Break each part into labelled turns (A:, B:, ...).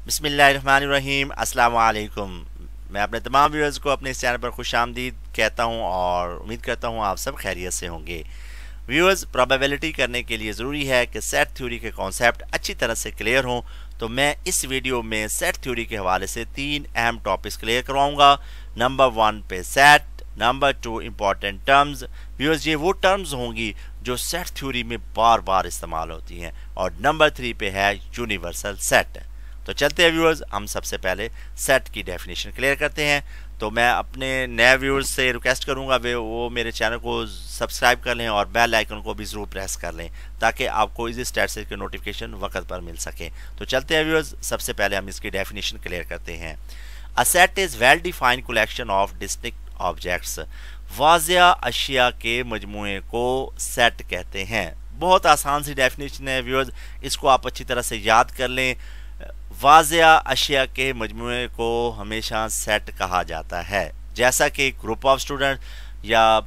A: बिस्मिल्लाहिर्रहमानिर्रहीम, अस्सलाम वालेकुम। मैं अपने तमाम व्यूअर्स को अपने इस चैनल पर खुश आमदीद कहता हूँ और उम्मीद करता हूँ आप सब खैरियत से होंगे। व्यूअर्स, प्रोबेबिलिटी करने के लिए ज़रूरी है कि सेट थ्योरी के कॉन्सेप्ट अच्छी तरह से क्लियर हों, तो मैं इस वीडियो में सेट थ्योरी के हवाले से 3 अहम टॉपिक्स क्लियर करवाऊँगा। नंबर 1 पे set, number 2 important terms. Viewers, ये वो टर्म्स होंगी जो सेट थ्योरी में बार बार इस्तेमाल होती हैं, और नंबर 3 पे है यूनिवर्सल सेट। तो चलते हैं व्यूअर्स, हम सबसे पहले सेट की डेफिनेशन क्लियर करते हैं। तो मैं अपने नए व्यूअर्स से रिक्वेस्ट करूंगा वो मेरे चैनल को सब्सक्राइब कर लें और बेल आइकन को भी ज़रूर प्रेस कर लें ताकि आपको इजी स्टैट्स के नोटिफिकेशन वक्त पर मिल सके। तो चलते हैं व्यूअर्स, सबसे पहले हम इसकी डेफिनेशन क्लियर करते हैं। A set is well defined collection of distinct objects. वाज़िया अशिया के मजमूए को सेट कहते हैं। बहुत आसान सी डेफिनेशन है व्यूअर्स, इसको आप अच्छी तरह से याद कर लें। वाज़िया अशिया के मजमूए को हमेशा सेट कहा जाता है, जैसा कि ग्रुप ऑफ स्टूडेंट या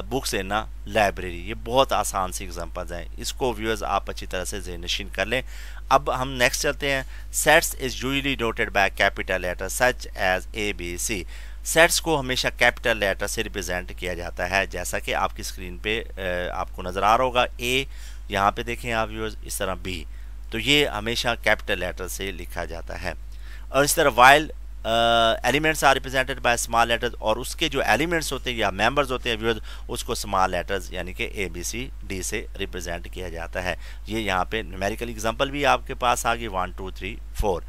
A: बुक्स इन ना लाइब्रेरी। ये बहुत आसान सी एग्जांपल्स हैं, इसको व्यूअर्स आप अच्छी तरह से ज़हननशीन कर लें। अब हम नेक्स्ट चलते हैं। Sets is usually noted by capital letter such as ABC। Sets को हमेशा कैपिटल लेटर से रिप्रेजेंट किया जाता है, जैसा कि आपकी स्क्रीन पे आपको नज़र आ रहा होगा। A, यहाँ पे देखें आप व्यूअर्स, इस तरह B, तो ये हमेशा कैपिटल लेटर से लिखा जाता है। और इस तरह while elements are represented by small letters, और उसके जो एलिमेंट्स होते हैं या मेंबर्स होते हैं व्यूअर्स, उसको स्मॉल लेटर्स यानी कि ABCD से रिप्रेजेंट किया जाता है। ये यहाँ पे न्यूमेरिकल एग्जांपल भी आपके पास आ गई 1 2 3 4।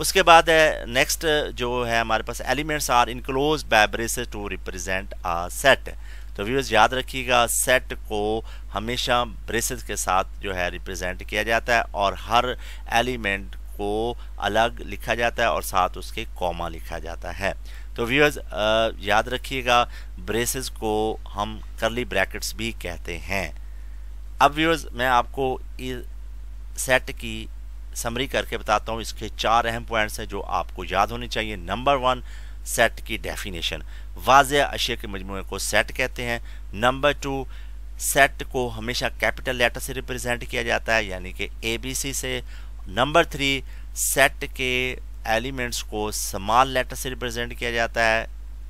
A: उसके बाद है नेक्स्ट जो है हमारे पास, elements are enclosed by braces to represent a set. तो व्यूअर्स याद रखिएगा, सेट को हमेशा ब्रेसेस के साथ जो है रिप्रेजेंट किया जाता है और हर एलिमेंट को अलग लिखा जाता है और साथ उसके कॉमा लिखा जाता है। तो व्यूअर्स याद रखिएगा, ब्रेसेस को हम कर्ली ब्रैकेट्स भी कहते हैं। अब व्यूअर्स मैं आपको सेट की समरी करके बताता हूँ। इसके 4 अहम पॉइंट्स हैं जो आपको याद होने चाहिए। नंबर 1, सेट की डेफिनेशन। वाज़िया अशिया के मजमूए को सेट कहते हैं। नंबर 2, सेट को हमेशा कैपिटल लेटर से रिप्रेजेंट किया जाता है यानी कि ABC से। नंबर 3, सेट के एलिमेंट्स को स्मॉल लेटर से रिप्रेजेंट किया जाता है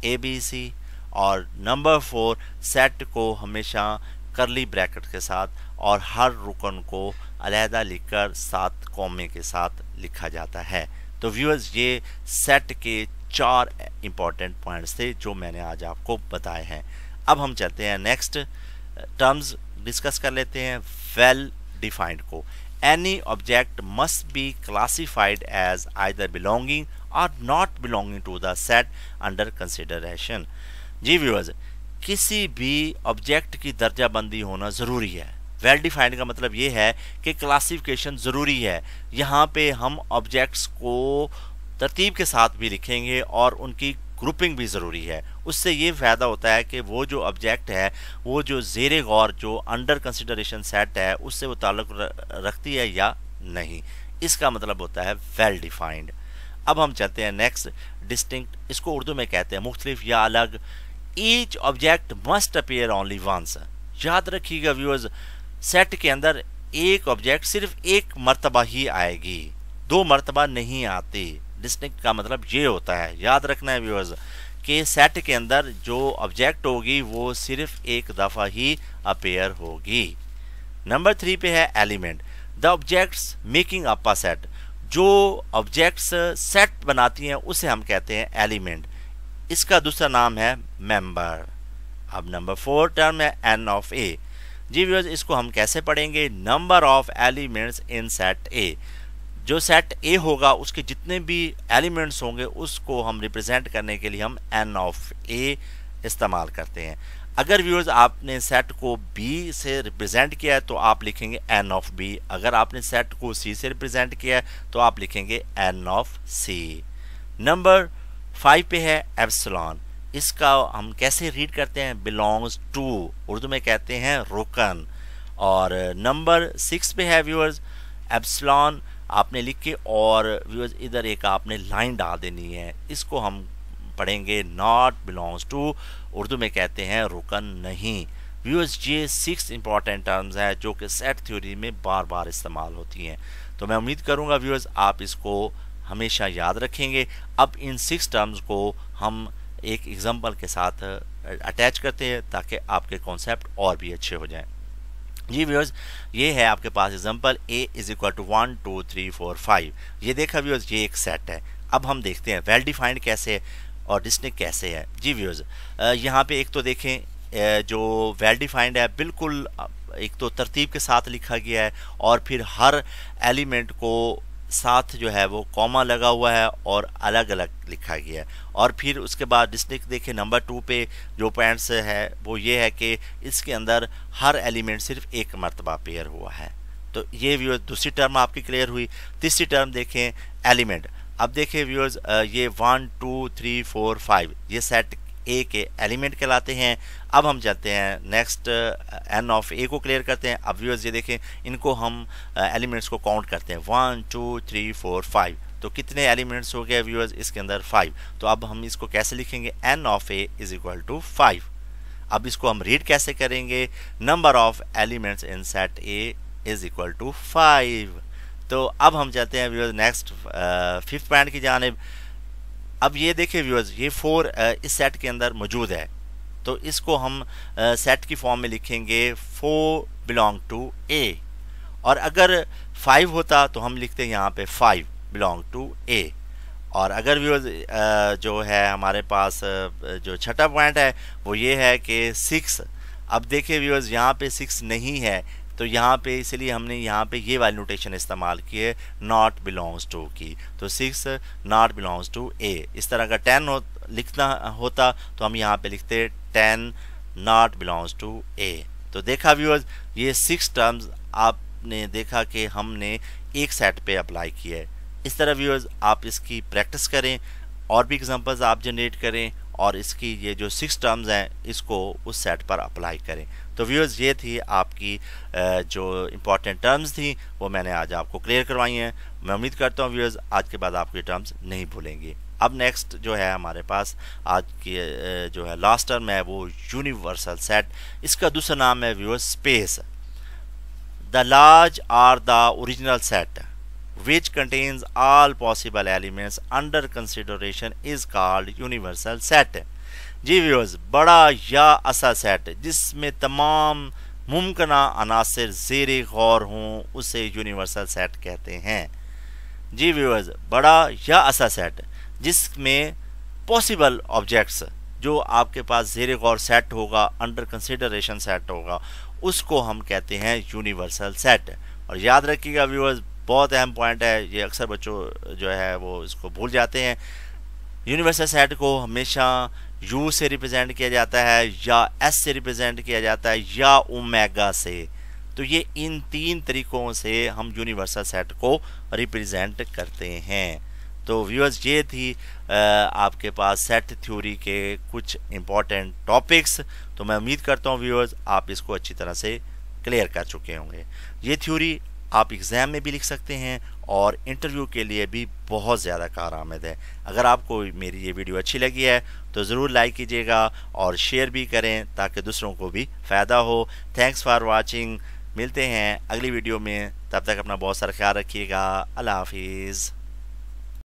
A: ABC। और नंबर 4, सेट को हमेशा कर्ली ब्रैकेट के साथ और हर रुकन को अलहदा लिखकर 7 कॉमे के साथ लिखा जाता है। तो व्यूअर्स, ये सेट के 4 इंपॉर्टेंट पॉइंट्स थे जो मैंने आज आपको बताए हैं। अब हम चलते हैं नेक्स्ट टर्म्स डिस्कस कर लेते हैं। वेल डिफाइंड को, any object must be classified as either belonging or not belonging to the set under consideration. जी व्यूअर्स, किसी भी ऑब्जेक्ट की दर्जाबंदी होना ज़रूरी है। वेल डिफाइंड का मतलब ये है कि क्लासिफिकेशन ज़रूरी है। यहाँ पे हम ऑब्जेक्ट्स को तरतीब के साथ भी लिखेंगे और उनकी ग्रुपिंग भी ज़रूरी है। उससे ये फ़ायदा होता है कि वो जो ऑब्जेक्ट है, वो जो ज़ेरे गौर जो अंडर कंसिडरेशन सेट है, उससे वो ताल्लुक़ रखती है या नहीं। इसका मतलब होता है वेल डिफाइंड। अब हम चलते हैं नेक्स्ट, डिस्टिंक्ट। इसको उर्दू में कहते हैं मुख्तलिफ या अलग। Each object must appear only once. याद रखिएगा व्यूअर्स, सेट के अंदर एक ऑब्जेक्ट सिर्फ एक मरतबा ही आएगी, 2 मरतबा नहीं आती। डिस्टिंक्ट का मतलब ये होता है, याद रखना है व्यूअर्स, कि सेट के अंदर जो ऑब्जेक्ट होगी वो सिर्फ एक दफ़ा ही अपीयर होगी। नंबर 3 पे है element. The objects making up a set. जो ऑब्जेक्ट्स सेट बनाती हैं उसे हम कहते हैं एलिमेंट। इसका दूसरा नाम है मेंबर। अब नंबर 4 टर्म है N of A। जी व्यूअर्स, इसको हम कैसे पढ़ेंगे? Number of elements in set A। जो सेट A होगा उसके जितने भी एलिमेंट्स होंगे उसको हम रिप्रेजेंट करने के लिए हम N of A इस्तेमाल करते हैं। अगर व्यूअर्स आपने सेट को B से रिप्रेजेंट किया है तो आप लिखेंगे N of B। अगर आपने सेट को C से रिप्रेजेंट किया है तो आप लिखेंगे N of C। नंबर 5 पे है एप्सिलॉन। इसका हम कैसे रीड करते हैं? बिलोंग्स टू, उर्दू में कहते हैं रुकन। और नंबर 6 पे है व्यूअर्स एप्सिलॉन। आपने लिख के और व्यूअर्स इधर एक आपने लाइन डाल देनी है। इसको हम पढ़ेंगे नॉट बिलोंग्स टू, उर्दू में कहते हैं रुकन नहीं। व्यूअर्स, ये 6 इंपॉर्टेंट टर्म्स हैं जो कि सेट थ्योरी में बार बार इस्तेमाल होती हैं। तो मैं उम्मीद करूंगा व्यूअर्स आप इसको हमेशा याद रखेंगे। अब इन 6 टर्म्स को हम एक एग्जांपल के साथ अटैच करते हैं ताकि आपके कॉन्सेप्ट और भी अच्छे हो जाएं। जी व्यूअर्स, ये है आपके पास example a is equal to 1 2 3 4 5। ये देखा व्यूअर्स, ये एक सेट है। अब हम देखते हैं वेल डिफाइंड कैसे है और डिस्टिंक्ट कैसे है। जी व्यूअर्स, यहाँ पे एक तो देखें जो वेल डिफाइंड है बिल्कुल एक तो तरतीब के साथ लिखा गया है और फिर हर एलिमेंट को साथ जो है वो कॉमा लगा हुआ है और अलग अलग लिखा गया है। और फिर उसके बाद डिस्टिंक्ट देखें नंबर 2 पे जो पॉइंट्स है वो ये है कि इसके अंदर हर एलिमेंट सिर्फ एक मरतबा पेयर हुआ है। तो ये व्यूअर्स दूसरी टर्म आपकी क्लियर हुई। तीसरी टर्म देखें एलिमेंट। अब देखें व्यूअर्स, ये 1 2 3 4 5 ये सेट ए के एलिमेंट कहलाते हैं। अब हम चलते हैं नेक्स्ट एन ऑफ ए को क्लियर करते हैं। अब व्यूअर्स ये देखें, इनको हम एलिमेंट्स को काउंट करते हैं 1 2 3 4 5। तो कितने एलिमेंट्स हो गए व्यूअर्स इसके अंदर 5। तो अब हम इसको कैसे लिखेंगे, N of A is equal to 5। अब इसको हम रीड कैसे करेंगे, number of elements in set A is equal to 5। तो अब हम चलते हैं व्यूअर्स नेक्स्ट 5th पॉइंट की जानिब। अब ये देखिए व्यूअर्स, ये 4 इस सेट के अंदर मौजूद है। तो इसको हम सेट की फॉर्म में लिखेंगे 4 बिलोंग टू ए। और अगर 5 होता तो हम लिखते हैं यहाँ पे 5 बिलोंग टू ए। और अगर व्यूअर्स जो है हमारे पास जो छठा पॉइंट है वो ये है कि 6। अब देखिए व्यूअर्स, यहाँ पे 6 नहीं है तो यहाँ पे इसलिए हमने यहाँ पे ये वाली नोटेशन इस्तेमाल की है नॉट बिलोंग्स टू की। तो 6 नॉट बिलोंग्स टू ए। इस तरह का 10 लिखना होता तो हम यहाँ पे लिखते 10 नॉट बिलोंग्स टू ए। तो देखा व्यूअर्स, ये 6 टर्म्स आपने देखा कि हमने एक सेट पे अप्लाई किया है। इस तरह व्यूअर्स आप इसकी प्रैक्टिस करें और भी एग्जांपल्स आप जनरेट करें और इसकी ये जो 6 टर्म्स हैं इसको उस सेट पर अप्लाई करें। तो व्यूअर्स, ये थी आपकी जो इम्पॉर्टेंट टर्म्स थी वो मैंने आज आपको क्लियर करवाई हैं। मैं उम्मीद करता हूँ व्यूअर्स आज के बाद आप ये टर्म्स नहीं भूलेंगे। अब नेक्स्ट जो है हमारे पास आज की जो है लास्ट टर्म है वो यूनिवर्सल सेट। इसका दूसरा नाम है viewers space. The large or the original set which contains all possible elements under consideration is called universal set। जी व्यूअर्स, बड़ा या ऐसा सेट जिसमें तमाम मुमकिना अनासिर ज़ेरे गौर हों उसे यूनिवर्सल सेट कहते हैं। जी व्यूअर्स, बड़ा या ऐसा सेट जिसमें पॉसिबल ऑब्जेक्ट्स जो आपके पास ज़ेरे गौर सेट होगा, अंडर कंसिडरेशन सेट होगा, उसको हम कहते हैं यूनिवर्सल सेट। और याद रखिएगा व्यूअर्स, बहुत अहम पॉइंट है, ये अक्सर बच्चों जो है वो इसको भूल जाते हैं। यूनिवर्सल सेट को हमेशा U से रिप्रेजेंट किया जाता है या S से रिप्रेजेंट किया जाता है या ओमेगा से। तो ये इन 3 तरीकों से हम यूनिवर्सल सेट को रिप्रेजेंट करते हैं। तो व्यूअर्स, ये थी आपके पास सेट थ्योरी के कुछ इम्पॉर्टेंट टॉपिक्स। तो मैं उम्मीद करता हूँ व्यूअर्स आप इसको अच्छी तरह से क्लियर कर चुके होंगे। ये थ्योरी आप एग्ज़ाम में भी लिख सकते हैं और इंटरव्यू के लिए भी बहुत ज़्यादा कारआमद है। अगर आपको मेरी ये वीडियो अच्छी लगी है तो ज़रूर लाइक कीजिएगा और शेयर भी करें ताकि दूसरों को भी फ़ायदा हो। Thanks for watching. मिलते हैं अगली वीडियो में, तब तक अपना बहुत सारा ख्याल रखिएगा। अल्लाह हाफिज़।